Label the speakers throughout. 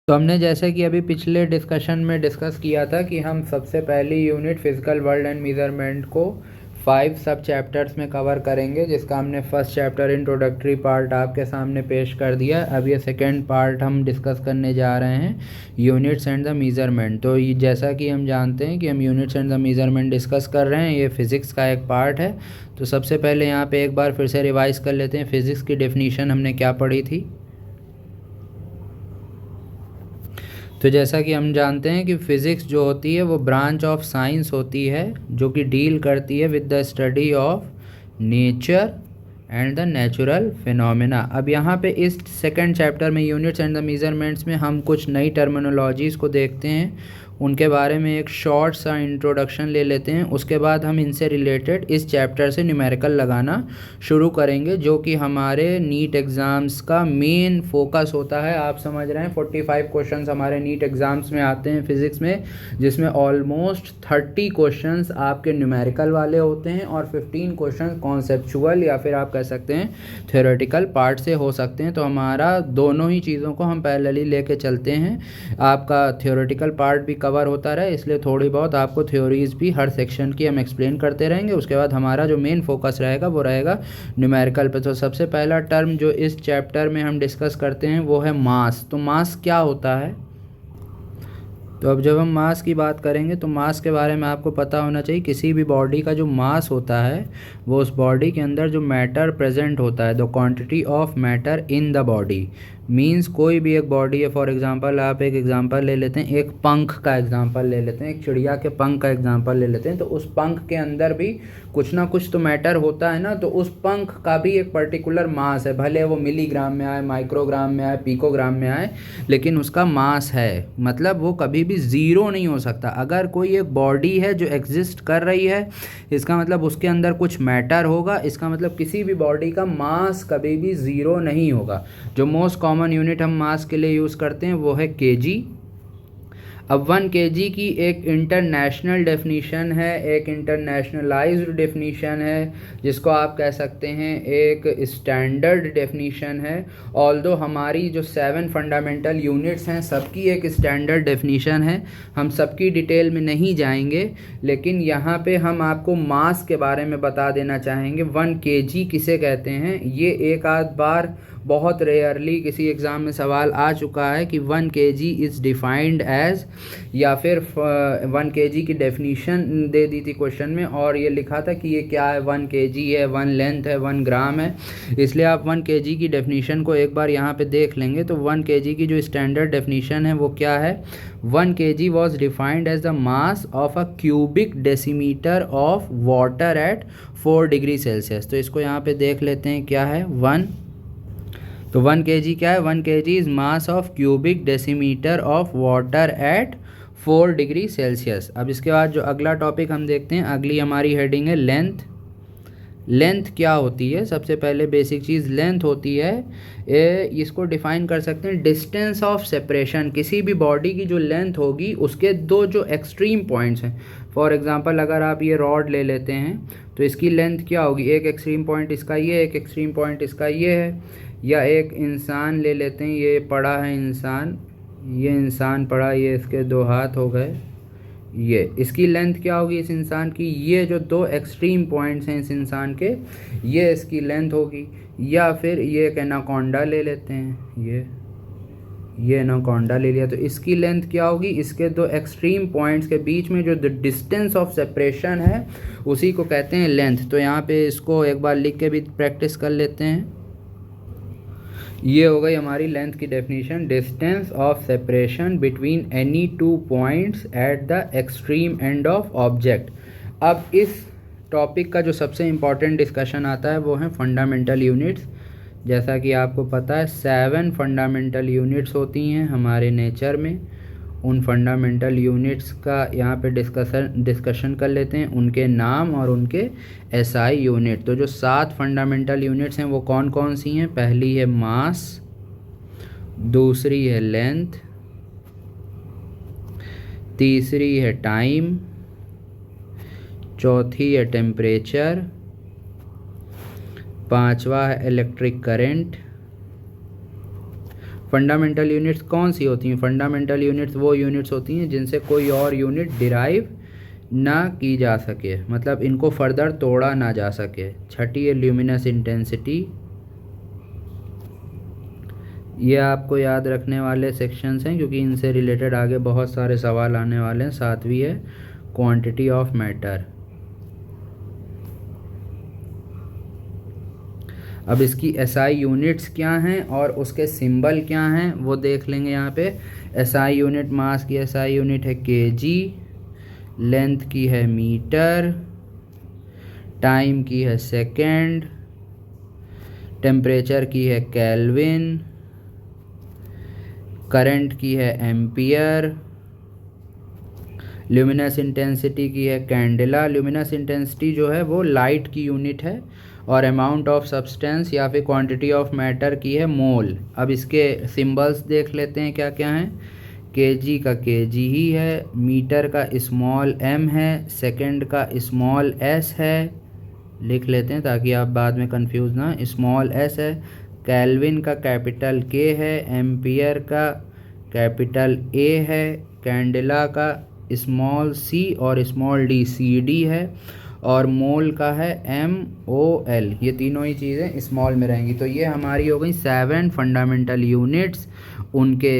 Speaker 1: तो हमने जैसे कि अभी पिछले डिस्कशन में डिस्कस किया था कि हम सबसे पहली unit physical world and measurement को 5 सब चैप्टर्स में कवर करेंगे, जिसका हमने फर्स्ट चैप्टर इंट्रोडक्टरी पार्ट आपके सामने पेश कर दिया। अब ये सेकेंड पार्ट हम डिस्कस करने जा रहे हैं, यूनिट्स एंड द मेजरमेंट। तो ये जैसा कि हम जानते हैं कि हम units and the measurement discuss कर रहे हैं, ये फिज़िक्स का एक पार्ट है। तो सबसे पहले यहाँ पे एक बार फिर से रिवाइज कर लेते हैं, फिज़िक्स की डेफिनीशन हमने क्या पढ़ी थी। तो जैसा कि हम जानते हैं कि फ़िज़िक्स जो होती है वो ब्रांच ऑफ साइंस होती है जो कि डील करती है with the study of nature and the natural phenomena. अब यहाँ पे इस सेकंड चैप्टर में यूनिट्स एंड द मेजरमेंट्स में हम कुछ नई टर्मिनोलॉजीज़ को देखते हैं, उनके बारे में एक शॉर्ट सा इंट्रोडक्शन ले लेते हैं। उसके बाद हम इनसे रिलेटेड इस चैप्टर से न्यूमेरिकल लगाना शुरू करेंगे, जो कि हमारे नीट एग्ज़ाम्स का मेन फोकस होता है। आप समझ रहे हैं 45 क्वेश्चंस हमारे नीट एग्ज़ाम्स में आते हैं फिज़िक्स में, जिसमें ऑलमोस्ट 30 क्वेश्चंस आपके न्यूमेरिकल वाले होते हैं और 15 क्वेश्चन कॉन्सेप्चुअल या फिर आप कह सकते हैं थ्योरेटिकल पार्ट से हो सकते हैं। तो हमारा दोनों ही चीज़ों को हम पैरेलली लेके चलते हैं। आपका थ्योरेटिकल पार्ट भी कवर होता रहे, इसलिए थोड़ी बहुत आपको थ्योरीज भी हर सेक्शन की हम एक्सप्लेन करते रहेंगे। उसके बाद हमारा जो मेन फोकस रहेगा वो रहेगा न्यूमेरिकल पे। तो सबसे पहला टर्म जो इस चैप्टर में हम डिस्कस करते हैं वो है मास। तो मास क्या होता है? तो अब जब हम मास की बात करेंगे तो मास के बारे में आपको पता होना चाहिए, किसी भी बॉडी का जो मास होता है वो उस बॉडी के अंदर जो मैटर प्रेजेंट होता है, the quantity of matter in the body. Means कोई भी एक बॉडी है, फॉर एग्जांपल आप एक एग्जांपल ले लेते हैं, एक पंख का एग्जांपल ले लेते हैं, एक चिड़िया के पंख का एग्जांपल ले लेते हैं। तो उस पंख के अंदर भी कुछ ना कुछ तो मैटर होता है ना। तो उस पंख का भी एक पर्टिकुलर मास है, भले वो मिलीग्राम में आए, माइक्रोग्राम में आए, पिकोग्राम में आए, लेकिन उसका मास है। मतलब वो कभी भी ज़ीरो नहीं हो सकता। अगर कोई एक बॉडी है जो एग्जिस्ट कर रही है, इसका मतलब उसके अंदर कुछ मैटर होगा, इसका मतलब किसी भी बॉडी का मास कभी भी ज़ीरो नहीं होगा। जो मोस्ट कॉमन यूनिट हम मास के लिए यूज़ करते हैं वो है केजी। अब 1 kg की एक इंटरनेशनल डेफिनीशन है, एक इंटरनेशनलाइज्ड डेफिनीशन है, जिसको आप कह सकते हैं एक स्टैंडर्ड डेफिनीशन है। ऑल्दो हमारी जो 7 फंडामेंटल यूनिट्स हैं सबकी एक स्टैंडर्ड डेफिनीशन है, हम सबकी डिटेल में नहीं जाएंगे, लेकिन यहाँ पे हम आपको मास के बारे में बता देना चाहेंगे। 1 kg किसे कहते हैं, ये एक आध बार बहुत रेयरली किसी एग्ज़ाम में सवाल आ चुका है कि 1 kg इज़ डिफाइंड एज, या फिर 1 kg की डेफिनीशन दे दी थी क्वेश्चन में और ये लिखा था कि ये क्या है, 1 kg है, 1 लेंथ है, 1 ग्राम है। इसलिए आप 1 kg की डेफिनीशन को एक बार यहाँ पे देख लेंगे। तो 1 kg की जो स्टैंडर्ड डेफिनीशन है वो क्या है, 1 kg was defined as the mass of a cubic decimetre of water at 4 degree Celsius. तो इसको यहाँ पे देख लेते हैं क्या है 1। तो 1 kg क्या है, 1 kg is mass of cubic decimetre of water at 4 degree Celsius. अब इसके बाद जो अगला टॉपिक हम देखते हैं, अगली हमारी हेडिंग है लेंथ। लेंथ क्या होती है? सबसे पहले बेसिक चीज़ लेंथ होती है, इसको डिफाइन कर सकते हैं डिस्टेंस ऑफ सेपरेशन। किसी भी बॉडी की जो लेंथ होगी उसके दो जो एक्सट्रीम पॉइंट्स हैं, फॉर एग्जांपल अगर आप ये रॉड ले लेते हैं तो इसकी लेंथ क्या होगी, एक एक्सट्रीम पॉइंट इसका ये, एक एक्सट्रीम पॉइंट इसका ये है। या एक इंसान ले लेते हैं, ये पड़ा है इंसान, ये इंसान पड़ा, ये इसके 2 हाथ हो गए, ये इसकी लेंथ क्या होगी इस इंसान की, ये जो 2 एक्सट्रीम पॉइंट्स हैं इस इंसान के, ये इसकी लेंथ होगी। या फिर ये एक एनाकोंडा ले लेते हैं, ये एनाकोंडा ले लिया, तो इसकी लेंथ क्या होगी, इसके 2 एक्सट्रीम पॉइंट्स के बीच में जो डिस्टेंस ऑफ सेपरेशन है उसी को कहते हैं लेंथ। तो यहाँ पे इसको एक बार लिख के भी प्रैक्टिस कर लेते हैं। ये हो गई हमारी लेंथ की definition, distance of separation between any 2 points at the extreme end of object. अब इस टॉपिक का जो सबसे इम्पॉर्टेंट डिस्कशन आता है वो है फंडामेंटल यूनिट्स। जैसा कि आपको पता है 7 फंडामेंटल यूनिट्स होती हैं हमारे नेचर में। उन फंडामेंटल यूनिट्स का यहाँ पे डिस्कशन कर लेते हैं, उनके नाम और उनके एसआई यूनिट। तो जो 7 फंडामेंटल यूनिट्स हैं वो कौन कौन सी हैं? पहली है मास, दूसरी है लेंथ, तीसरी है टाइम, चौथी है टेम्परेचर, पांचवा है इलेक्ट्रिक करंट, फंडामेंटल यूनिट्स कौन सी होती हैं? फंडामेंटल यूनिट्स वो यूनिट्स होती हैं जिनसे कोई और यूनिट डिराइव ना की जा सके, मतलब इनको फर्दर तोड़ा ना जा सके। छठी है ल्यूमिनस इंटेंसिटी। ये आपको याद रखने वाले सेक्शंस हैं क्योंकि इनसे रिलेटेड आगे बहुत सारे सवाल आने वाले हैं। सातवीं है क्वांटिटी ऑफ मैटर। अब इसकी एसआई यूनिट्स क्या हैं और उसके सिंबल क्या हैं वो देख लेंगे यहाँ पे। एसआई यूनिट, मास की एसआई यूनिट है केजी, लेंथ की है मीटर, टाइम की है सेकेंड, टेम्परेचर की है केल्विन, करंट की है एम्पियर, ल्यूमिनस इंटेंसिटी की है कैंडेला। ल्यूमिनस इंटेंसिटी जो है वो लाइट की यूनिट है और अमाउंट ऑफ सब्सटेंस या फिर क्वांटिटी ऑफ मैटर की है मोल। अब इसके सिंबल्स देख लेते हैं क्या क्या हैं। केजी का केजी ही है, मीटर का स्मॉल एम है, सेकंड का स्मॉल एस है, लिख लेते हैं ताकि आप बाद में कंफ्यूज ना, स्मॉल एस है, केल्विन का कैपिटल के है, एम्पियर का कैपिटल ए है, कैंडेला का स्मॉल सी और स्मॉल डी सी डी है, और मोल का है MOL। ये तीनों ही चीज़ें स्मॉल में रहेंगी। तो ये हमारी हो गई 7 फंडामेंटल यूनिट्स, उनके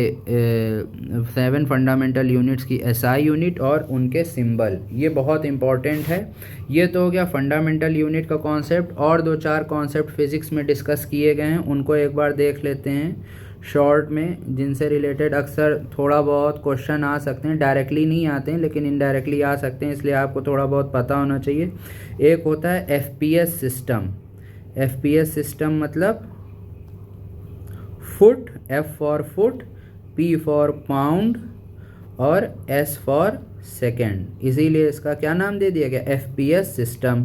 Speaker 1: 7 फंडामेंटल यूनिट्स की SI यूनिट और उनके सिंबल। ये बहुत इंपॉर्टेंट है। ये तो हो गया फंडामेंटल यूनिट का कॉन्सेप्ट। और 2-4 कॉन्सेप्ट फिज़िक्स में डिस्कस किए गए हैं, उनको एक बार देख लेते हैं शॉर्ट में, जिनसे रिलेटेड अक्सर थोड़ा बहुत क्वेश्चन आ सकते हैं। डायरेक्टली नहीं आते हैं लेकिन इनडायरेक्टली आ सकते हैं, इसलिए आपको थोड़ा बहुत पता होना चाहिए। एक होता है FPS सिस्टम। FPS सिस्टम मतलब foot, F for foot, P for pound और S फॉर सेकेंड, इसीलिए इसका क्या नाम दे दिया गया, FPS सिस्टम।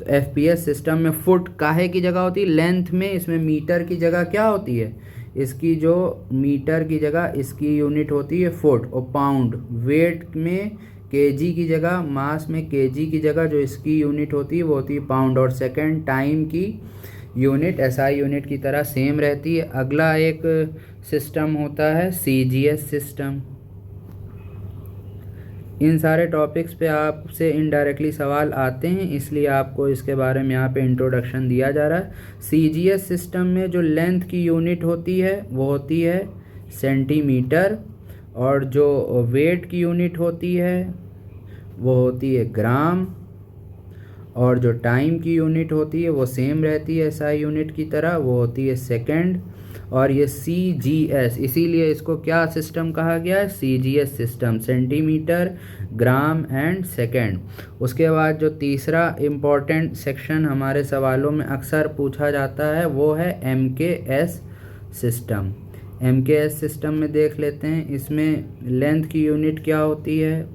Speaker 1: तो FPS सिस्टम में फुट काहे की जगह होती है, लेंथ में। इसमें मीटर की जगह क्या होती है, इसकी जो मीटर की जगह इसकी यूनिट होती है फुट, और पाउंड वेट में केजी की जगह, मास में केजी की जगह जो इसकी यूनिट होती है वो होती है पाउंड, और सेकंड टाइम की यूनिट SI यूनिट की तरह सेम रहती है। अगला एक सिस्टम होता है CGS सिस्टम। इन सारे टॉपिक्स पे आपसे इनडायरेक्टली सवाल आते हैं, इसलिए आपको इसके बारे में यहाँ पे इंट्रोडक्शन दिया जा रहा है। CGS सिस्टम में जो लेंथ की यूनिट होती है वो होती है सेंटीमीटर, और जो वेट की यूनिट होती है वो होती है ग्राम, और जो टाइम की यूनिट होती है वो सेम रहती है SI यूनिट की तरह, वो होती है सेकेंड। और ये CGS, इसीलिए इसको क्या सिस्टम कहा गया है, CGS system, centimetre, gram and second. उसके बाद जो तीसरा इम्पॉर्टेंट सेक्शन हमारे सवालों में अक्सर पूछा जाता है वो है MKS सिस्टम। MKS सिस्टम में देख लेते हैं, इसमें लेंथ की यूनिट क्या होती है,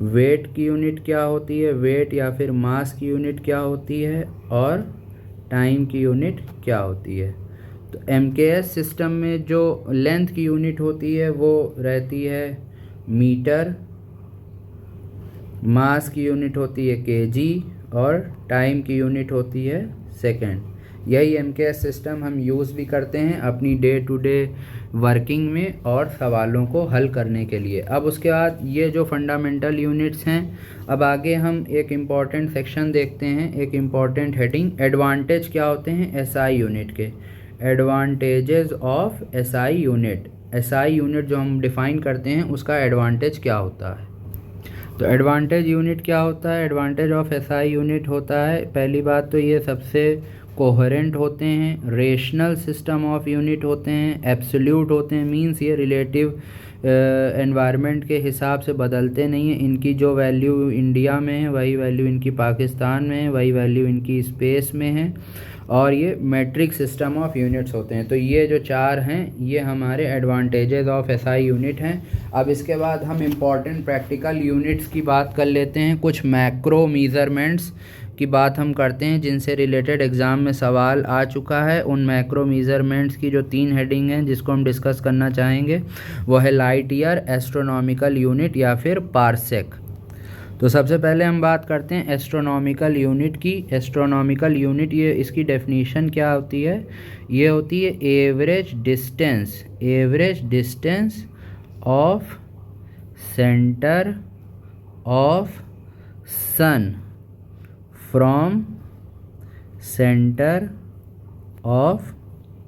Speaker 1: वेट की यूनिट क्या होती है, वेट या फिर मास की यूनिट क्या होती है, और टाइम की यूनिट क्या होती है। तो MKS सिस्टम में जो लेंथ की यूनिट होती है वो रहती है मीटर, मास की यूनिट होती है केजी, और टाइम की यूनिट होती है सेकेंड। यही MKS सिस्टम हम यूज़ भी करते हैं अपनी डे टू डे वर्किंग में और सवालों को हल करने के लिए। अब उसके बाद ये जो फंडामेंटल यूनिट्स हैं, अब आगे हम एक इम्पॉर्टेंट सेक्शन देखते हैं, एक इम्पॉर्टेंट हेडिंग, एडवांटेज क्या होते हैं SI यूनिट के। Advantages of SI unit. SI unit जो हम डिफ़ाइन करते हैं उसका एडवांटेज क्या होता है। तो एडवांटेज यूनिट क्या होता है, एडवांटेज ऑफ SI यूनिट होता है, पहली बात तो ये सबसे कोहेरेंट होते हैं, रेशनल सिस्टम ऑफ यूनिट होते हैं, एब्सोल्यूट होते हैं, मींस ये रिलेटिव एनवायरनमेंट के हिसाब से बदलते नहीं हैं। इनकी जो वैल्यू इंडिया में है वही वैल्यू इनकी पाकिस्तान में है, वही वैल्यू इनकी स्पेस में है, और ये मैट्रिक सिस्टम ऑफ यूनिट्स होते हैं। तो ये जो 4 हैं ये हमारे एडवांटेजेस ऑफ SI यूनिट हैं। अब इसके बाद हम इम्पॉर्टेंट प्रैक्टिकल यूनिट्स की बात कर लेते हैं, कुछ मैक्रो मेज़रमेंट्स की बात हम करते हैं जिनसे रिलेटेड एग्ज़ाम में सवाल आ चुका है। उन मैक्रो मेज़रमेंट्स की जो 3 हेडिंग हैं जिसको हम डिस्कस करना चाहेंगे वो है लाइट ईयर, एस्ट्रोनॉमिकल यूनिट या फिर पारसेक। तो सबसे पहले हम बात करते हैं एस्ट्रोनॉमिकल यूनिट की। एस्ट्रोनॉमिकल यूनिट, ये इसकी डेफिनेशन क्या होती है? ये होती है average distance of centre of sun from centre of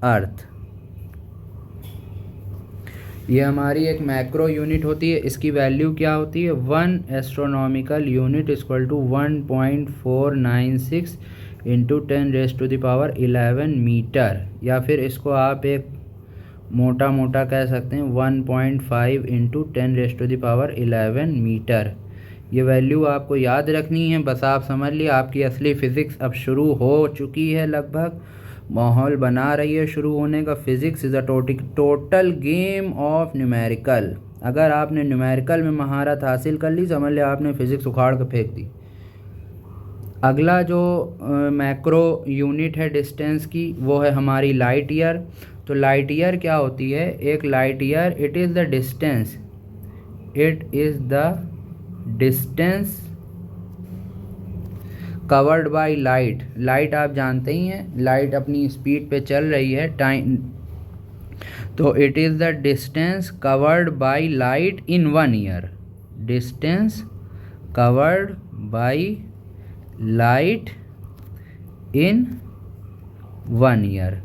Speaker 1: earth. ये हमारी एक मैक्रो यूनिट होती है। इसकी वैल्यू क्या होती है? 1 astronomical unit equal to 1.496 into 10⁻11 metre, या फिर इसको आप एक मोटा मोटा कह सकते हैं 1.5 इंटू 10⁻11 मीटर। ये वैल्यू आपको याद रखनी है। बस आप समझ लिए आपकी असली फ़िज़िक्स अब शुरू हो चुकी है, लगभग माहौल बना रही है शुरू होने का। Physics is a total game of numerical. अगर आपने न्यूमेरिकल में महारत हासिल कर ली, समझ लिया आपने फ़िज़िक्स उखाड़ कर फेंक दी। अगला जो मैक्रो यूनिट है डिस्टेंस की, वो है हमारी लाइट ईयर। तो लाइट ईयर क्या होती है? एक light year it is the distance covered by light. Light आप जानते ही हैं, लाइट अपनी स्पीड पे चल रही है टाइम, तो it is the distance covered by light in 1 year. Distance covered by light in 1 year.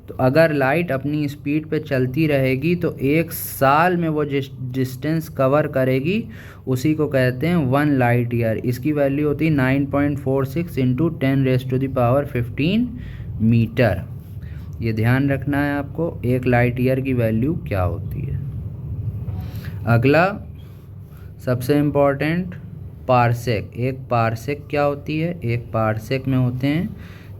Speaker 1: तो अगर लाइट अपनी स्पीड पे चलती रहेगी तो 1 साल में वो जिस डिस्टेंस कवर करेगी उसी को कहते हैं 1 लाइट ईयर। इसकी वैल्यू होती है 9.46 इंटू 10⁻15 मीटर। ये ध्यान रखना है आपको, 1 लाइट ईयर की वैल्यू क्या होती है। अगला सबसे इम्पॉर्टेंट, पार्सेक। एक पार्सेक क्या होती है? एक पार्सेक में होते हैं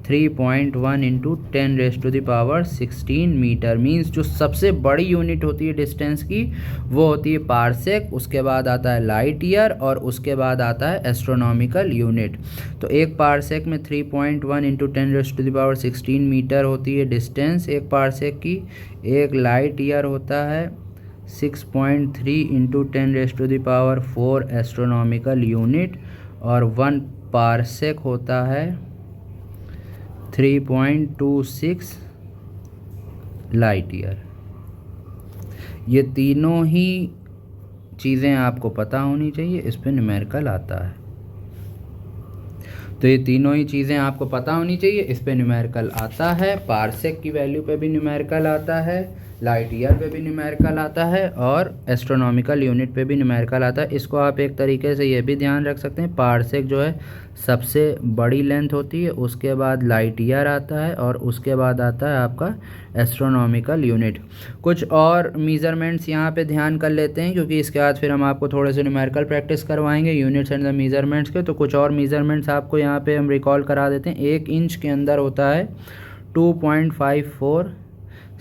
Speaker 1: 3.1 इंटू 10⁻16 मीटर। मीन्स जो सबसे बड़ी यूनिट होती है डिस्टेंस की वो होती है पार्सेक। उसके बाद आता है लाइट ईयर और उसके बाद आता है एस्ट्रोनॉमिकल यूनिट। तो एक पार्सेक में 3.1 इंटू 10⁻16 मीटर होती है डिस्टेंस एक पार्सेक की। एक लाइट ईयर होता है 6.3 इंटू 10⁻4 एस्ट्रोनॉमिकल यूनिट, और 1 पार्सेक होता है 3.26 लाइट ईयर। ये तीनों ही चीज़ें आपको पता होनी चाहिए, इस पे न्यूमेरिकल आता है। तो ये तीनों ही चीज़ें आपको पता होनी चाहिए, इस पे न्यूमेरिकल आता है। पार्सेक की वैल्यू पे भी न्यूमेरिकल आता है, लाइट ईयर पे भी न्यूमेरिकल आता है, और एस्ट्रोनॉमिकल यूनिट पे भी न्यूमेरिकल आता है। इसको आप एक तरीके से ये भी ध्यान रख सकते हैं, पार्सेक जो है सबसे बड़ी लेंथ होती है, उसके बाद लाइट ईयर आता है, और उसके बाद आता है आपका एस्ट्रोनॉमिकल यूनिट। कुछ और मीज़रमेंट्स यहाँ पे ध्यान कर लेते हैं, क्योंकि इसके बाद फिर हम आपको थोड़े से न्यूमेरिकल प्रैक्टिस करवाएंगे यूनिट्स एंड द मीज़रमेंट्स के। तो कुछ और मीज़रमेंट्स आपको यहाँ पे हम रिकॉल करा देते हैं। 1 इंच के अंदर होता है 2.54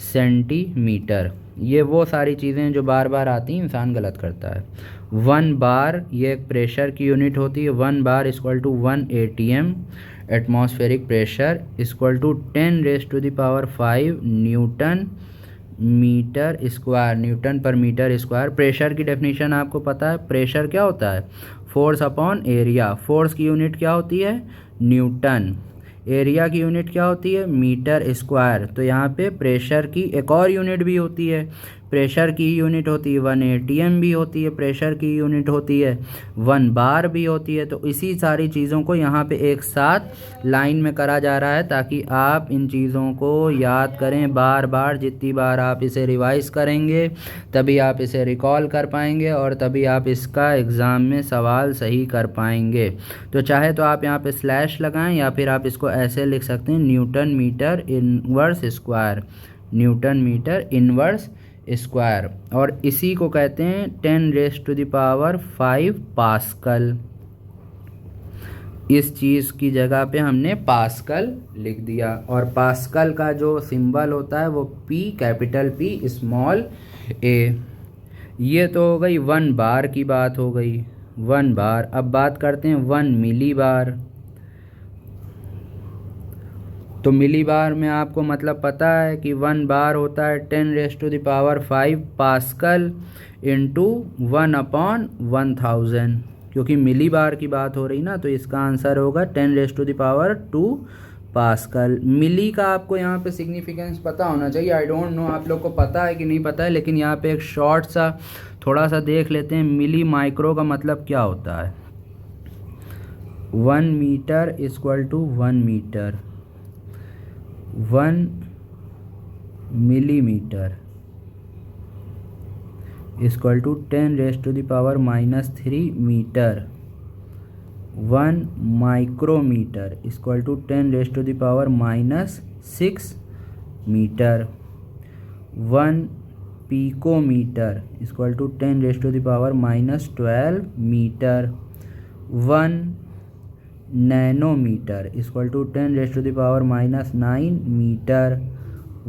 Speaker 1: सेंटीमीटर। ये वो सारी चीज़ें जो बार बार आती हैं, इंसान गलत करता है। 1 बार ये एक प्रेशर की यूनिट होती है। 1 बार equal to 1 ATM atmospheric pressure equal to 10⁵ newton metre square, newton per metre square. Pressure की डेफिनेशन आपको पता है, प्रेशर क्या होता है? Force upon area. फोर्स की यूनिट क्या होती है? न्यूटन। एरिया की यूनिट क्या होती है? Metre square. तो यहाँ पे प्रेशर की एक और यूनिट भी होती है, प्रेशर की यूनिट होती है 1 ATM भी होती है, प्रेशर की यूनिट होती है 1 बार भी होती है। तो इसी सारी चीज़ों को यहाँ पे एक साथ लाइन में करा जा रहा है, ताकि आप इन चीज़ों को याद करें बार बार। जितनी बार आप इसे रिवाइज़ करेंगे तभी आप इसे रिकॉल कर पाएंगे, और तभी आप इसका एग्ज़ाम में सवाल सही कर पाएंगे। तो चाहे तो आप यहाँ पे स्लैश लगाएं, या फिर आप इसको ऐसे लिख सकते हैं, newton metre inverse square, newton metre inverse square. और इसी को कहते हैं 10⁵ पास्कल। इस चीज़ की जगह पे हमने पास्कल लिख दिया, और पास्कल का जो सिंबल होता है वो P, capital P, small a। ये तो हो गई 1 बार की बात हो गई, 1 बार। अब बात करते हैं 1 मिली बार। तो मिली बार में आपको मतलब पता है कि 1 बार होता है 10⁵ पास्कल इंटू 1/1000, क्योंकि मिली बार की बात हो रही ना, तो इसका आंसर होगा 10⁻², पास्कल। मिली का आपको यहाँ पे सिग्निफिकेंस पता होना चाहिए। आई डोंट नो आप लोग को पता है कि नहीं पता है, लेकिन यहाँ पे एक शॉर्ट सा थोड़ा सा देख लेते हैं। मिली माइक्रो का मतलब क्या होता है? 1 metre = 1 metre, 1 millimetre = 10⁻³ metre, 1 micrometre = 10⁻⁻6 metre, 1 picometre = 10⁻⁻12 metre, 1 nanometre = 10⁻⁻9 metre,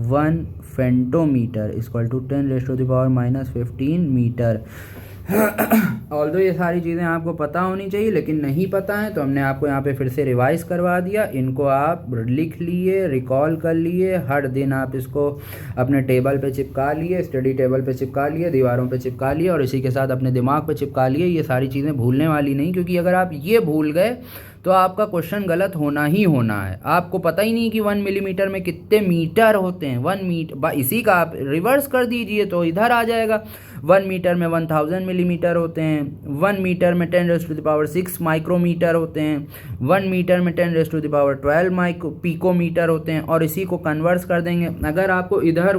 Speaker 1: 1 femtometre = 10⁻⁻15 metre. Although ये सारी चीज़ें आपको पता होनी चाहिए, लेकिन नहीं पता है तो हमने आपको यहाँ पे फिर से रिवाइज करवा दिया। इनको आप लिख लिए, रिकॉल कर लिए, हर दिन आप इसको अपने टेबल पे चिपका लिए, स्टडी टेबल पे चिपका लिए, दीवारों पे चिपका लिए और इसी के साथ अपने दिमाग पे चिपका लिए। ये सारी चीज़ें भूलने वाली नहीं, क्योंकि अगर आप ये भूल गए तो आपका क्वेश्चन गलत होना ही होना है। आपको पता ही नहीं कि 1 मिलीमीटर में कितने मीटर होते हैं। 1 मीटर, इसी का आप रिवर्स कर दीजिए तो इधर आ जाएगा। 1 मीटर में 1000 मिलीमीटर होते हैं, 1 मीटर में 10⁻6 माइक्रोमीटर होते हैं, 1 मीटर में 10⁻12 पिकोमीटर होते हैं, और इसी को कन्वर्स कर देंगे। अगर आपको इधर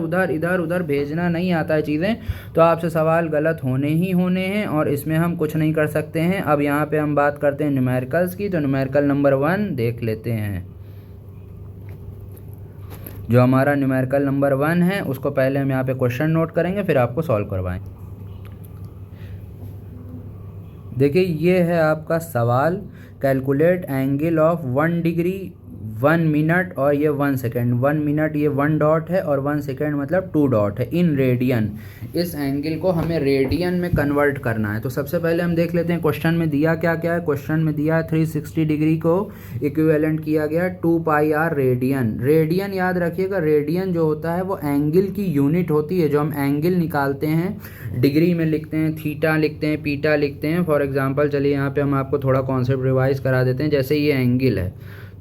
Speaker 1: उधर भेजना नहीं आता है चीज़ें, तो आपसे सवाल गलत होने ही होने हैं और इसमें हम कुछ नहीं कर सकते हैं। अब यहाँ पे हम बात करते हैं न्यूमेरिकल्स की, तो न्यूमेरिकल नंबर 1 देख लेते हैं। जो हमारा न्यूमेरिकल नंबर 1 है उसको पहले हम यहाँ पे क्वेश्चन नोट करेंगे, फिर आपको सॉल्व करवाएं। देखिए ये है आपका सवाल, calculate angle of 1 degree 1 minute और ये 1 सेकेंड। 1 मिनट ये 1 डॉट है और 1 सेकेंड मतलब 2 डॉट है, इन रेडियन। इस एंगल को हमें रेडियन में कन्वर्ट करना है। तो सबसे पहले हम देख लेते हैं क्वेश्चन में दिया क्या क्या है। क्वेश्चन में दिया 360 डिग्री को इक्विवेलेंट किया गया 2πr रेडियन। रेडियन याद रखिएगा, रेडियन जो होता है वो एंगल की यूनिट होती है। जो हम एंगल निकालते हैं डिग्री में लिखते हैं, थीटा लिखते हैं, पीटा लिखते हैं। फॉर एग्जांपल चलिए यहाँ पे हम आपको थोड़ा कॉन्सेप्ट रिवाइज करा देते हैं। जैसे ये एंगल है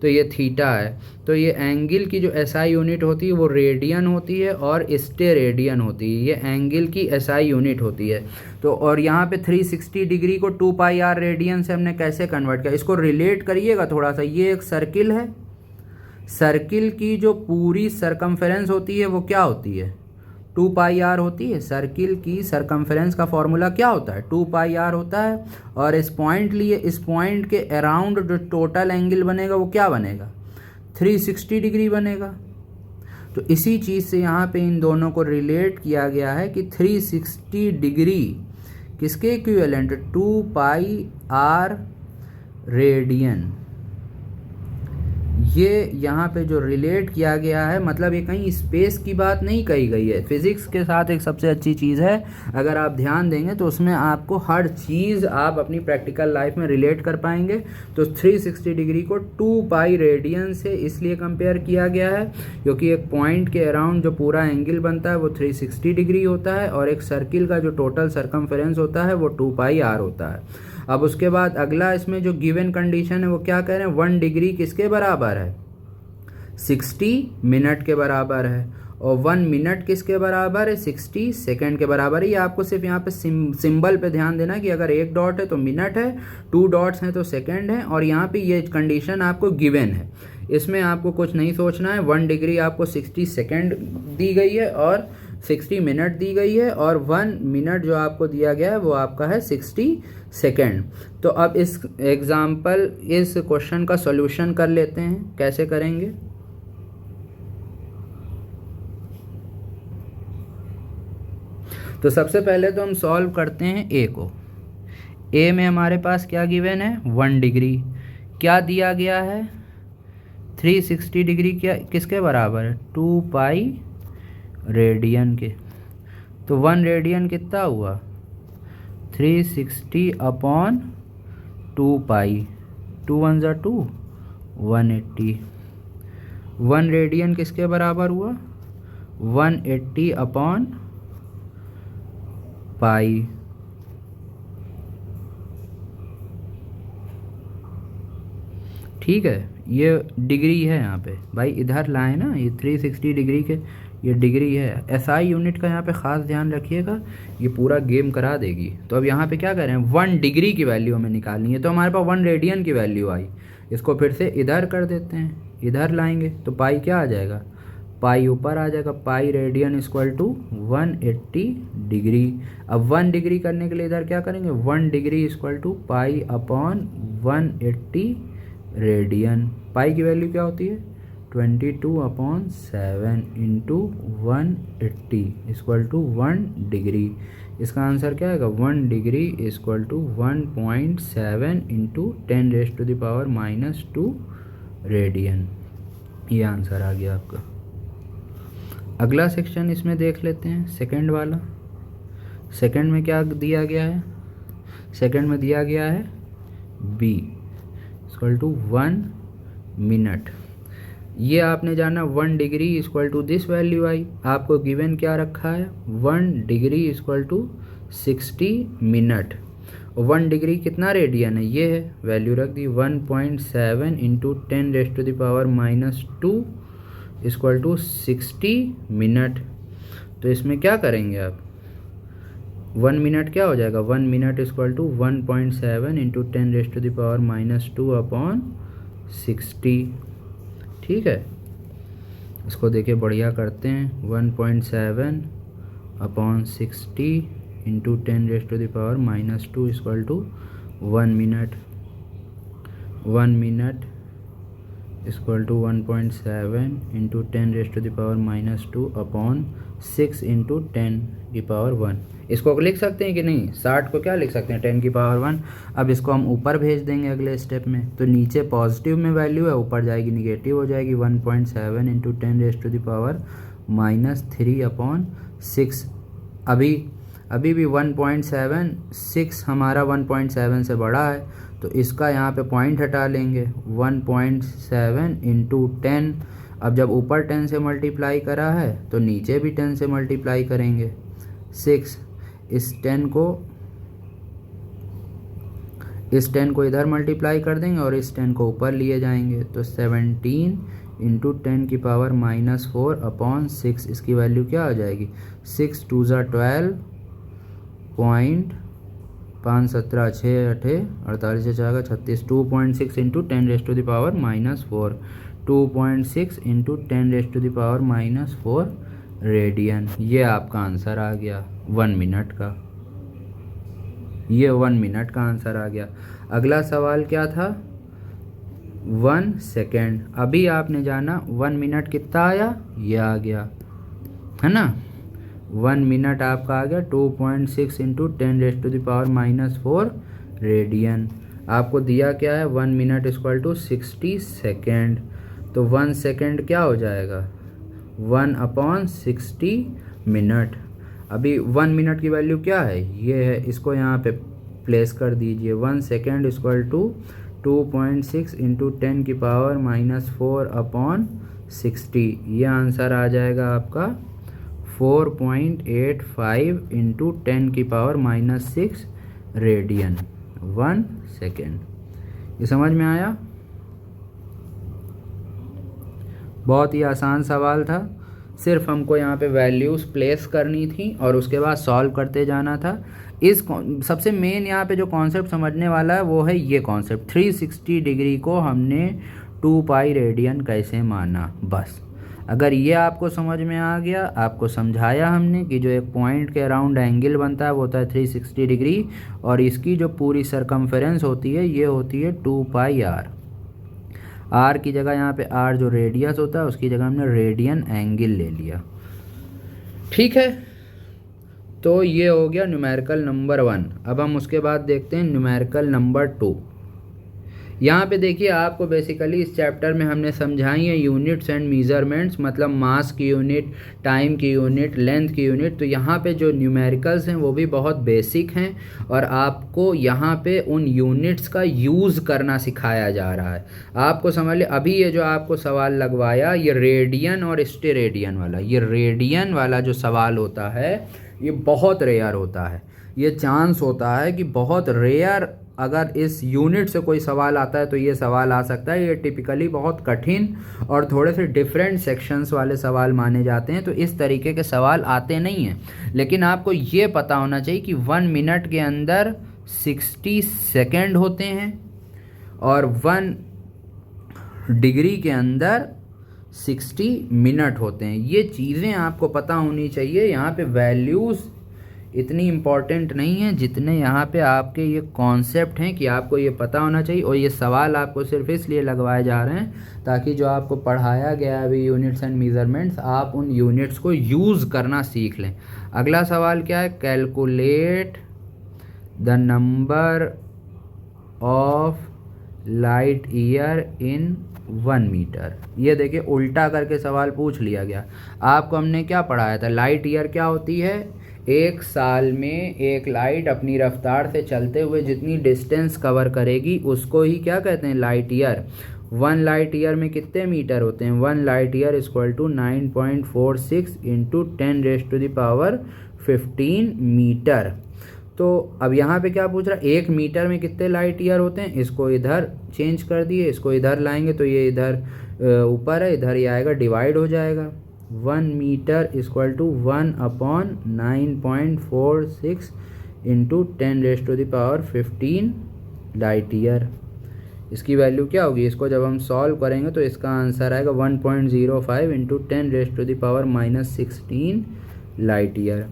Speaker 1: तो ये थीटा है, तो ये एंगल की जो एसआई यूनिट होती है वो रेडियन होती है और स्टेरेडियन होती है। ये एंगल की एसआई यूनिट होती है। तो और यहाँ पे 360 डिग्री को 2πr रेडियन से हमने कैसे कन्वर्ट किया, इसको रिलेट करिएगा थोड़ा सा। ये एक सर्किल है, सर्किल की जो पूरी सरकमफेरेंस होती है वो क्या होती है? 2πr होती है। सर्किल की सरकमफेरेंस का फॉर्मूला क्या होता है? 2πr होता है। और इस पॉइंट लिए, इस पॉइंट के अराउंड जो टोटल एंगल बनेगा वो क्या बनेगा? 360 डिग्री बनेगा। तो इसी चीज़ से यहाँ पे इन दोनों को रिलेट किया गया है कि 360 डिग्री किसके इक्विवेलेंट? 2πr radian. ये यहाँ पे जो रिलेट किया गया है, मतलब ये कहीं स्पेस की बात नहीं कही गई है। फिजिक्स के साथ एक सबसे अच्छी चीज़ है, अगर आप ध्यान देंगे तो उसमें आपको हर चीज़ आप अपनी प्रैक्टिकल लाइफ में रिलेट कर पाएंगे। तो 360 डिग्री को 2π रेडियन से इसलिए कंपेयर किया गया है क्योंकि एक पॉइंट के अराउंड जो पूरा एंगल बनता है वो 360 डिग्री होता है और एक सर्किल का जो टोटल सरकमफेरेंस होता है वो 2πr होता है। अब उसके बाद अगला इसमें जो गिवन कंडीशन है वो क्या कह रहे हैं? 1 डिग्री किसके बराबर है? 60 मिनट के बराबर है। और 1 मिनट किसके बराबर है? 60 सेकेंड के बराबर है। ये आपको सिर्फ यहाँ पे सिंबल पे ध्यान देना कि अगर 1 डॉट है तो मिनट है, 2 डॉट्स हैं तो सेकेंड है, और यहाँ पे ये कंडीशन आपको गिवन है। इसमें आपको कुछ नहीं सोचना है। 1 डिग्री आपको 60 सेकेंड दी गई है और 60 मिनट दी गई है, और 1 मिनट जो आपको दिया गया है वो आपका है 60 सेकेंड। तो अब इस एग्जाम्पल, इस क्वेश्चन का सॉल्यूशन कर लेते हैं। कैसे करेंगे? तो सबसे पहले तो हम सॉल्व करते हैं ए को। ए में हमारे पास क्या गिवन है? 1 डिग्री। क्या दिया गया है? 360 डिग्री क्या किसके बराबर है? 2π रेडियन के। तो 1 रेडियन कितना हुआ? 360/2π। 2 1 = 2, 180। 1 रेडियन किसके बराबर हुआ? 180/π। ठीक है, ये डिग्री है यहाँ पे भाई, इधर लाए ना, ये 360 डिग्री के ये डिग्री है। एसआई यूनिट का यहाँ पे ख़ास ध्यान रखिएगा, ये पूरा गेम करा देगी। तो अब यहाँ पे क्या कर रहे हैं, 1 डिग्री की वैल्यू हमें निकालनी है, तो हमारे पास 1 रेडियन की वैल्यू आई। इसको फिर से इधर कर देते हैं, इधर लाएंगे तो पाई क्या आ जाएगा, पाई ऊपर आ जाएगा, pi radian equal to 180 degree. अब 1 डिग्री करने के लिए इधर क्या करेंगे, 1 degree equal to pi upon 180 radian. Pi की वैल्यू क्या होती है, 22/7 इंटू 180 इक्वल टू 1 डिग्री। इसका आंसर क्या आएगा, 1 degree equal to 1.7 into 10⁻⁻² radian. ये आंसर आ गया आपका। अगला सेक्शन इसमें देख लेते हैं, सेकंड वाला। सेकंड में क्या दिया गया है, सेकंड में दिया गया है b इक्वल टू 1 मिनट। ये आपने जाना 1 degree equal to this value आई। आपको गिवन क्या रखा है, 1 degree equal to 60 minute. 1 degree कितना रेडियन है, ये है, वैल्यू रख दी 1.7 इंटू 10⁻² इक्वल टू 60 मिनट। तो इसमें क्या करेंगे आप, 1 मिनट क्या हो जाएगा, 1 minute equal to 1.7 into 10⁻² upon 60। ठीक है, इसको देखिए बढ़िया करते हैं, 1.7 upon 60 into 10⁻² equal to 1 minute. 1 minute equal to 1.7 into 10⁻² upon 6 into 10⁻1। इसको लिख सकते हैं कि नहीं, 60 को क्या लिख सकते हैं, 10⁻1। अब इसको हम ऊपर भेज देंगे अगले स्टेप में, तो नीचे पॉजिटिव में वैल्यू है, ऊपर जाएगी निगेटिव हो जाएगी, 1.7 इंटू 10⁻³ अभी भी 1.7, 6 हमारा 1.7 से बड़ा है, तो इसका यहाँ पे पॉइंट हटा लेंगे, 1.7 इंटू 10। अब जब ऊपर 10 से मल्टीप्लाई करा है तो नीचे भी 10 से मल्टीप्लाई करेंगे, 6। इस 10 को इधर मल्टीप्लाई कर देंगे और इस 10 को ऊपर लिए जाएंगे, तो 17 इंटू 10⁻⁻4 अपॉन 6। इसकी वैल्यू क्या आ जाएगी, 6 2 12 पॉइंट 5 17 6 8 48 से जाएगा 36। 2.6 इंटू 10⁻⁻4 2.6 इंटू 10⁻⁻4 रेडियन। ये आपका आंसर आ गया 1 मिनट का, ये 1 मिनट का आंसर आ गया। अगला सवाल क्या था, 1 सेकेंड। अभी आपने जाना 1 मिनट कितना आया, ये आ गया है ना, 1 मिनट आपका आ गया 2.6 इंटू 10⁻⁻4 रेडियन। आपको दिया क्या है, 1 मिनट इक्वल टू 60 सेकेंड। तो 1 सेकेंड क्या हो जाएगा, 1/60 मिनट। अभी 1 मिनट की वैल्यू क्या है, ये है, इसको यहाँ पे प्लेस कर दीजिए। 1 second equal to 2.6 into 10⁻⁻4 upon 60। ये आंसर आ जाएगा आपका 4.85 इंटू 10⁻⁻6 रेडियन 1 सेकेंड। ये समझ में आया, बहुत ही आसान सवाल था, सिर्फ हमको यहाँ पे वैल्यूज़ प्लेस करनी थी और उसके बाद सॉल्व करते जाना था। इस सबसे मेन यहाँ पे जो कॉन्सेप्ट समझने वाला है वो है ये कॉन्सेप्ट, 360 डिग्री को हमने 2 पाई रेडियन कैसे माना। बस अगर ये आपको समझ में आ गया, आपको समझाया हमने कि जो एक पॉइंट के अराउंड एंगल बनता है वो होता है 360 डिग्री, और इसकी जो पूरी सरकमफेरेंस होती है ये होती है 2 पाई आर। आर की जगह यहाँ पे आर जो रेडियस होता है उसकी जगह हमने रेडियन एंगल ले लिया। ठीक है, तो ये हो गया न्यूमेरिकल नंबर 1। अब हम उसके बाद देखते हैं न्यूमेरिकल नंबर 2। यहाँ पे देखिए आपको बेसिकली इस चैप्टर में हमने समझाई है यूनिट्स एंड मेजरमेंट्स, मतलब मास की यूनिट, टाइम की यूनिट, लेंथ की यूनिट। तो यहाँ पे जो न्यूमेरिकल्स हैं वो भी बहुत बेसिक हैं और आपको यहाँ पे उन यूनिट्स का यूज़ करना सिखाया जा रहा है। आपको समझ ले, अभी ये जो आपको सवाल लगवाया ये रेडियन और स्टेरेडियन वाला, ये रेडियन वाला जो सवाल होता है ये बहुत रेयर होता है। ये चांस होता है कि बहुत रेयर अगर इस यूनिट से कोई सवाल आता है तो ये सवाल आ सकता है। ये टिपिकली बहुत कठिन और थोड़े से डिफरेंट सेक्शंस वाले सवाल माने जाते हैं, तो इस तरीके के सवाल आते नहीं हैं। लेकिन आपको ये पता होना चाहिए कि 1 मिनट के अंदर 60 सेकेंड होते हैं और 1 डिग्री के अंदर 60 मिनट होते हैं। ये चीज़ें आपको पता होनी चाहिए। यहाँ पे वैल्यूज़ इतनी इम्पॉर्टेंट नहीं है जितने यहाँ पे आपके ये कॉन्सेप्ट हैं कि आपको ये पता होना चाहिए। और ये सवाल आपको सिर्फ इसलिए लगवाए जा रहे हैं ताकि जो आपको पढ़ाया गया है अभी यूनिट्स एंड मेजरमेंट्स, आप उन यूनिट्स को यूज़ करना सीख लें। अगला सवाल क्या है? Calculate the number of light year in 1 metre. ये देखिए उल्टा करके सवाल पूछ लिया गया। आपको हमने क्या पढ़ाया था? लाइट ईयर क्या होती है? एक साल में एक लाइट अपनी रफ्तार से चलते हुए जितनी डिस्टेंस कवर करेगी उसको ही क्या कहते हैं? Light year. 1 लाइट ईयर में कितने मीटर होते हैं? 1 light year equal to 9.46 into 10⁻15 metre. तो अब यहाँ पे क्या पूछ रहा है? 1 मीटर में कितने लाइट ईयर होते हैं? इसको इधर चेंज कर दिए, इसको इधर लाएंगे तो ये इधर ऊपर है, इधर ही आएगा, डिवाइड हो जाएगा। 1 metre equal to 1/9.46 into 10⁻15 light year. इसकी वैल्यू क्या होगी? इसको जब हम सॉल्व करेंगे तो इसका आंसर आएगा 1.05 इंटू 10⁻16 लाइट ईयर।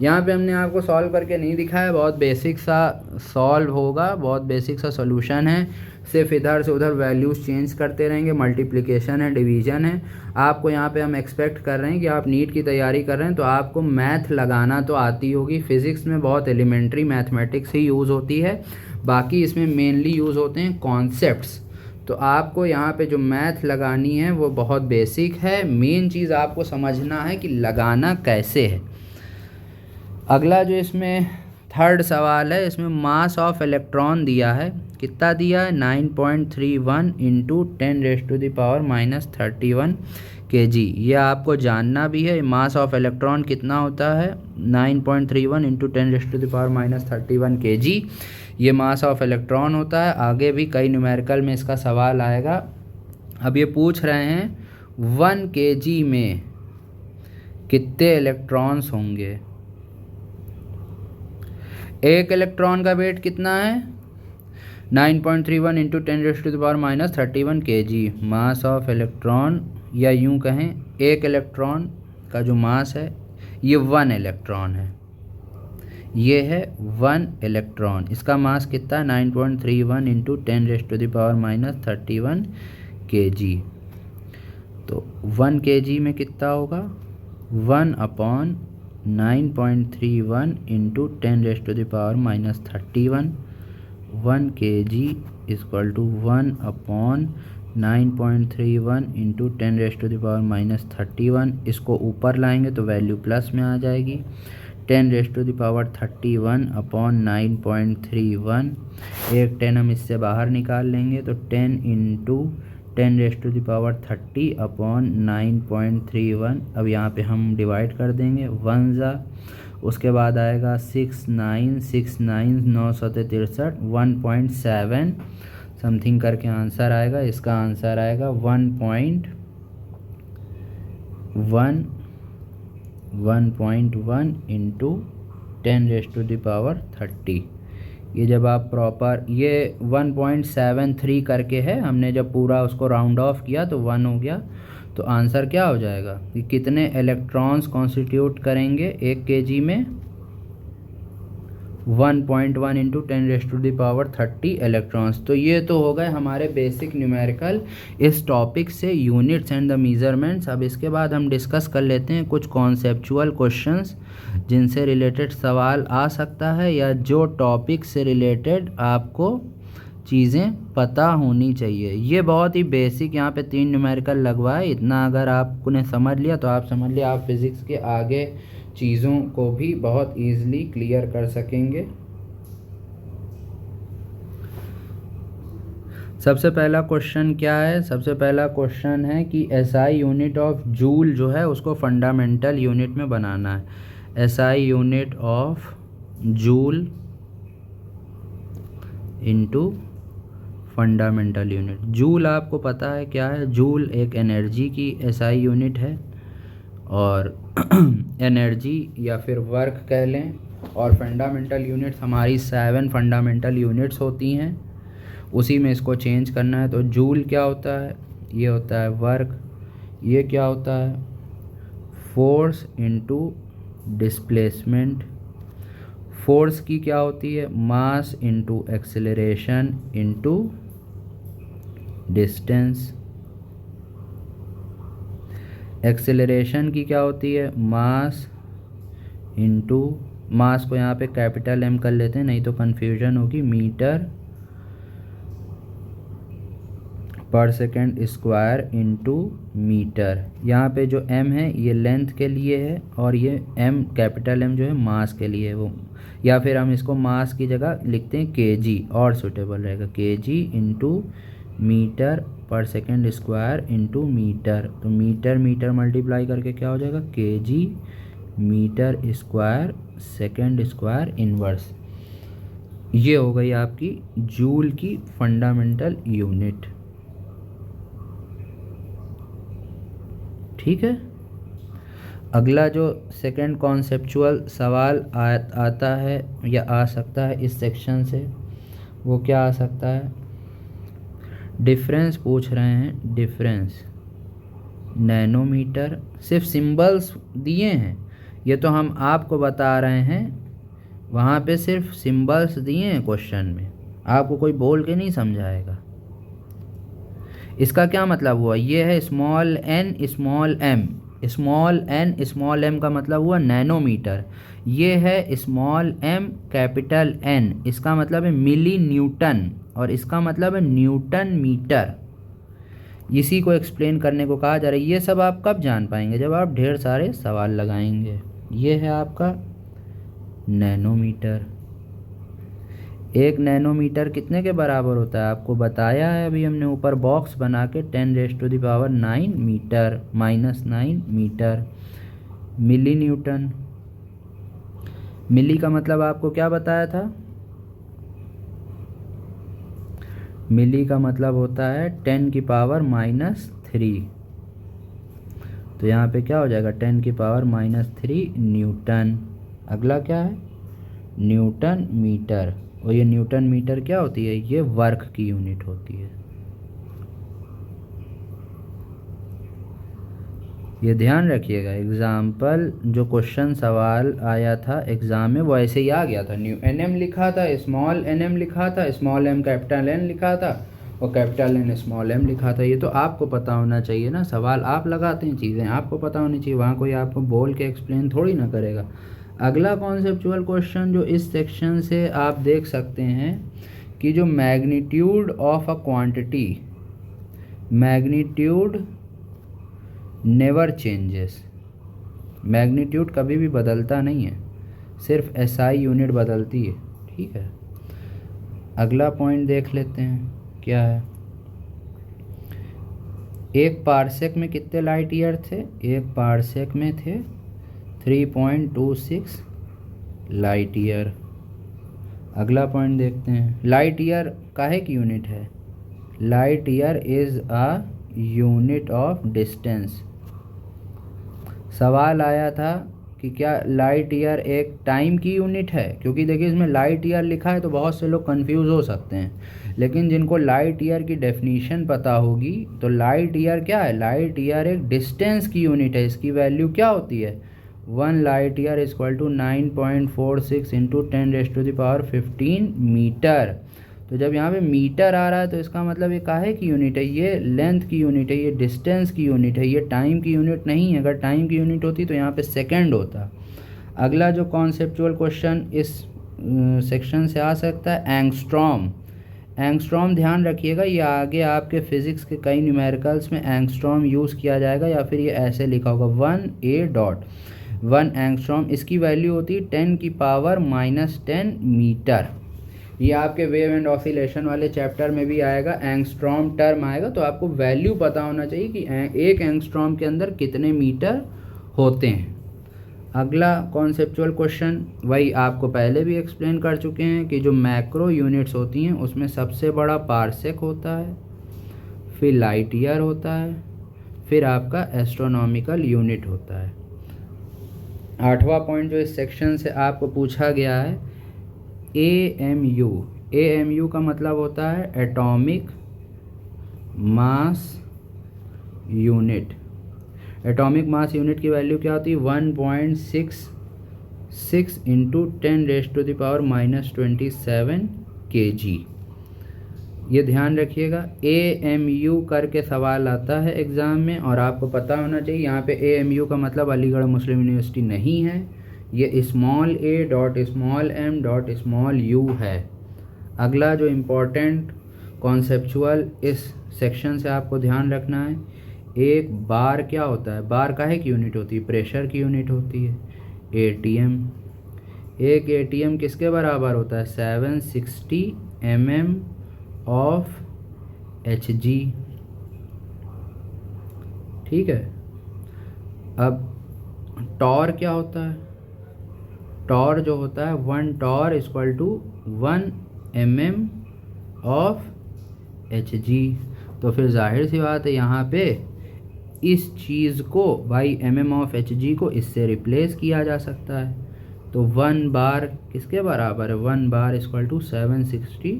Speaker 1: यहाँ पे हमने आपको सॉल्व करके नहीं दिखाया, बहुत बेसिक सा सॉल्व होगा, बहुत बेसिक सा सॉल्यूशन है। सिर्फ इधर से उधर वैल्यूज़ चेंज करते रहेंगे, मल्टीप्लिकेशन है, डिवीज़न है। आपको यहाँ पे हम एक्सपेक्ट कर रहे हैं कि आप नीट की तैयारी कर रहे हैं तो आपको मैथ लगाना तो आती होगी। फिज़िक्स में बहुत एलिमेंट्री मैथमेटिक्स ही यूज़ होती है, बाकी इसमें मेनली यूज़ होते हैं कॉन्सेप्ट्स। तो आपको यहाँ पे जो मैथ लगानी है वो बहुत बेसिक है। मेन चीज़ आपको समझना है कि लगाना कैसे है। अगला जो इसमें थर्ड सवाल है, इसमें मास ऑफ इलेक्ट्रॉन दिया है। कितना दिया है? 9.31 इंटू 10⁻³ kg। ये आपको जानना भी है। मास ऑफ इलेक्ट्रॉन कितना होता है? 9.31 इंटू 10⁻³ kg। ये मास ऑफ इलेक्ट्रॉन होता है। आगे भी कई न्यूमेरिकल में इसका सवाल आएगा। अब ये पूछ रहे हैं 1 kg में कितने इलेक्ट्रॉन्स होंगे? एक इलेक्ट्रॉन का वेट कितना है? 9.31 into 10⁻³ kg। Mass of electron, या यूँ कहें एक इलेक्ट्रॉन का जो मास है ये 1 इलेक्ट्रॉन है। ये है 1 इलेक्ट्रॉन। इसका मास कितना है? 9.31 इंटू 10⁻³ kg। तो 1 kg में कितना होगा? 1/9.31 into 10⁻³ 1 kg equal to 1/9.31 into 10⁻³ इसको ऊपर लाएंगे तो वैल्यू प्लस में आ जाएगी। 10⁻31/9.31, एक 10 हम इससे बाहर निकाल लेंगे तो 10 इंटू 10⁻30/9.31। अब यहाँ पे हम डिवाइड कर देंगे 1 ज़ा, उसके बाद आएगा 6 9 6 9 9 7 63 1.7 समथिंग करके आंसर आएगा। इसका आंसर आएगा 1.1 इंटू 10⁻30। ये जब आप प्रॉपर ये 1.73 करके है, हमने जब पूरा उसको राउंड ऑफ किया तो 1 हो गया। तो आंसर क्या हो जाएगा कि कितने इलेक्ट्रॉन्स कॉन्स्टिट्यूट करेंगे 1 kg में? 1.1 इंटू 10⁻30 इलेक्ट्रॉन्स। तो ये तो हो गए हमारे बेसिक न्यूमेरिकल इस टॉपिक से, यूनिट्स एंड द मेजरमेंट्स। अब इसके बाद हम डिस्कस कर लेते हैं कुछ कॉन्सेप्चुअल क्वेश्चंस जिनसे रिलेटेड सवाल आ सकता है, या जो टॉपिक से रिलेटेड आपको चीज़ें पता होनी चाहिए। ये बहुत ही बेसिक यहाँ पे 3 न्यूमेरिकल लगवाए। इतना अगर आपने समझ लिया तो आप समझ लिया आप फिज़िक्स के आगे चीज़ों को भी बहुत ईज़िली क्लियर कर सकेंगे। सबसे पहला क्वेश्चन क्या है? सबसे पहला क्वेश्चन है कि एसआई यूनिट ऑफ जूल जो है उसको फंडामेंटल यूनिट में बनाना है। SI unit of joule into fundamental unit. Joule आपको पता है क्या है, जूल एक एनर्जी की एसआई यूनिट है, और एनर्जी या फिर वर्क कह लें, और फंडामेंटल यूनिट्स हमारी 7 फंडामेंटल यूनिट्स होती हैं, उसी में इसको चेंज करना है। तो जूल क्या होता है, ये होता है वर्क, ये क्या होता है फोर्स इनटू डिस्प्लेसमेंट। फोर्स की क्या होती है mass into acceleration into distance. Acceleration की क्या होती है मास इनटू, मास को यहाँ पे कैपिटल एम कर लेते हैं नहीं तो कन्फ्यूजन होगी, मीटर पर सेकेंड स्क्वायर इनटू मीटर। यहाँ पे जो m है ये लेंथ के लिए है, और ये m कैपिटल M जो है मास के लिए है वो, या फिर हम इसको मास की जगह लिखते हैं kg और सूटेबल रहेगा, kg इंटू मीटर पर सेकेंड स्क्वायर इंटू मीटर। तो मीटर मीटर मल्टीप्लाई करके क्या हो जाएगा kg metre square second square inverse. ये हो गई आपकी जूल की फंडामेंटल यूनिट। ठीक है। अगला जो सेकंड कॉन्सेप्चुअल सवाल आता है या आ सकता है इस सेक्शन से, वो क्या आ सकता है, डिफरेंस पूछ रहे हैं, डिफरेंस नैनोमीटर। सिर्फ सिंबल्स दिए हैं, ये तो हम आपको बता रहे हैं, वहाँ पे सिर्फ सिंबल्स दिए हैं क्वेश्चन में, आपको कोई बोल के नहीं समझाएगा। इसका क्या मतलब हुआ, ये है small N small M, small N small M का मतलब हुआ नैनोमीटर, ये है स्मॉल एम कैपिटल एन, इसका मतलब है मिली न्यूटन, और इसका मतलब है न्यूटन मीटर। इसी को एक्सप्लेन करने को कहा जा रहा है। ये सब आप कब जान पाएंगे, जब आप ढेर सारे सवाल लगाएंगे। ये है आपका नैनोमीटर। 1 नैनोमीटर कितने के बराबर होता है, आपको बताया है अभी हमने ऊपर बॉक्स बना के, 10⁻⁹ मीटर -9 मीटर मिली न्यूटन। मिली का मतलब आपको क्या बताया था, मिली का मतलब होता है 10⁻⁻3। तो यहाँ पे क्या हो जाएगा 10⁻⁻3 न्यूटन। अगला क्या है न्यूटन मीटर, और ये न्यूटन मीटर क्या होती है, ये वर्क की यूनिट होती है। ये ध्यान रखिएगा, एग्जाम्पल जो क्वेश्चन सवाल आया था एग्ज़ाम में वो ऐसे ही आ गया था, न्यू nm लिखा था, स्मॉल nm लिखा था, स्मॉल m कैपिटल N लिखा था, और कैपिटल N स्मॉल m लिखा था। ये तो आपको पता होना चाहिए ना, सवाल आप लगाते हैं, चीज़ें आपको पता होनी चाहिए, वहाँ कोई आपको बोल के एक्सप्लेन थोड़ी ना करेगा। अगला कॉन्सेप्चुअल क्वेश्चन जो इस सेक्शन से आप देख सकते हैं कि जो magnitude of a quantity, magnitude never changes, magnitude कभी भी बदलता नहीं है, सिर्फ एसआई यूनिट बदलती है। ठीक है। अगला पॉइंट देख लेते हैं क्या है, एक पार्सेक में कितने लाइट ईयर थे, एक पार्सेक में थे 3.26 लाइट ईयर। अगला पॉइंट देखते हैं, लाइट ईयर काहे की यूनिट है, light year is a unit of distance. सवाल आया था कि क्या लाइट ईयर एक टाइम की यूनिट है, क्योंकि देखिए इसमें लाइट ईयर लिखा है तो बहुत से लोग कंफ्यूज हो सकते हैं, लेकिन जिनको लाइट ईयर की डेफिनीशन पता होगी तो लाइट ईयर क्या है, लाइट ईयर एक डिस्टेंस की यूनिट है। इसकी वैल्यू क्या होती है, 1 light year equal to 9.46 into 10⁻15 metre. तो जब यहाँ पे मीटर आ रहा है तो इसका मतलब ये काहे की यूनिट है, ये लेंथ की यूनिट है, ये डिस्टेंस की यूनिट है, ये टाइम की यूनिट नहीं है। अगर टाइम की यूनिट होती तो यहाँ पे सेकंड होता। अगला जो कॉन्सेप्चुअल क्वेश्चन इस सेक्शन से आ सकता है, एंगस्ट्रॉम। एंगस्ट्रॉम ध्यान रखिएगा, ये आगे आपके फिजिक्स के कई न्यूमेरिकल्स में एंगस्ट्रॉम यूज़ किया जाएगा, या फिर ये ऐसे लिखा होगा 1 एंगस्ट्रॉम। इसकी वैल्यू होती है 10⁻⁻10 मीटर। ये आपके वेव एंड ऑसिलेशन वाले चैप्टर में भी आएगा, एंगस्ट्रॉम टर्म आएगा, तो आपको वैल्यू पता होना चाहिए कि एक एंगस्ट्रॉम के अंदर कितने मीटर होते हैं। अगला कॉन्सेप्चुअल क्वेश्चन वही आपको पहले भी एक्सप्लेन कर चुके हैं कि जो मैक्रो यूनिट्स होती हैं उसमें सबसे बड़ा पार्सेक होता है, फिर लाइट ईयर होता है, फिर आपका एस्ट्रोनॉमिकल यूनिट होता है। 8वां पॉइंट जो इस सेक्शन से आपको पूछा गया है AMU। AMU का मतलब होता है atomic mass unit. Atomic mass unit की वैल्यू क्या होती है 1.66 इंटू 10⁻⁻27 kg। ये ध्यान रखिएगा AMU करके सवाल आता है एग्ज़ाम में, और आपको पता होना चाहिए यहाँ पे AMU का मतलब अलीगढ़ मुस्लिम यूनिवर्सिटी नहीं है, ये a.m.u है। अगला जो इम्पोर्टेंट कॉन्सेप्चुअल इस सेक्शन से आपको ध्यान रखना है, एक बार क्या होता है, बार काहे की यूनिट होती है, प्रेशर की यूनिट होती है। ATM, एक ATM किसके बराबर होता है 760 mm ऑफ Hg। ठीक है। अब टॉर क्या होता है, टॉर जो होता है 1 torr equal to 1 mm of Hg। तो फिर जाहिर सी बात है यहाँ पे इस चीज़ को बाई mm ऑफ Hg को इससे रिप्लेस किया जा सकता है। तो 1 बार किसके बराबर है, 1 बार इक्वल टू 760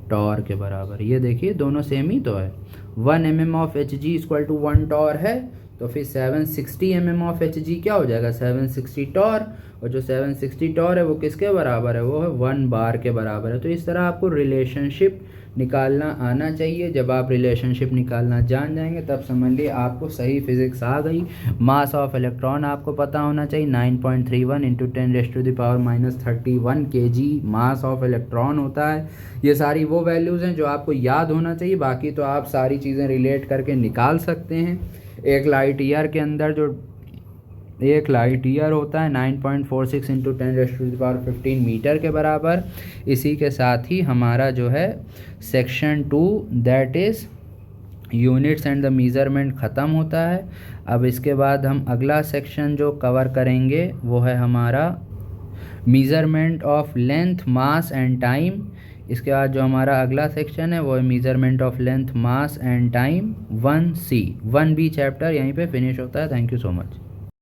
Speaker 1: टॉर के बराबर। ये देखिए दोनों सेम ही तो है। 1 mm of Hg equal to 1 torr है, तो फिर 760 mm ऑफ Hg क्या हो जाएगा 760 टॉर, और जो 760 टॉर है वो किसके बराबर है, वो है 1 बार के बराबर है। तो इस तरह आपको रिलेशनशिप निकालना आना चाहिए। जब आप रिलेशनशिप निकालना जान जाएंगे तब समझ लिए आपको सही फिजिक्स आ गई। मास ऑफ इलेक्ट्रॉन आपको पता होना चाहिए 9.31 into 10⁻⁻31 kg mass of electron होता है। ये सारी वो वैल्यूज़ हैं जो आपको याद होना चाहिए, बाकी तो आप सारी चीज़ें रिलेट करके निकाल सकते हैं। एक लाइट ईयर के अंदर जो एक लाइट ईयर होता है 9.46 इंटू 10⁻15 मीटर के बराबर। इसी के साथ ही हमारा जो है section 2 that is units and the measurement ख़त्म होता है। अब इसके बाद हम अगला सेक्शन जो कवर करेंगे वो है हमारा measurement of length mass and time. इसके बाद जो हमारा अगला सेक्शन है वो है measurement of length mass and time 1C 1B chapter यहीं पे फिनिश होता है। Thank you so much.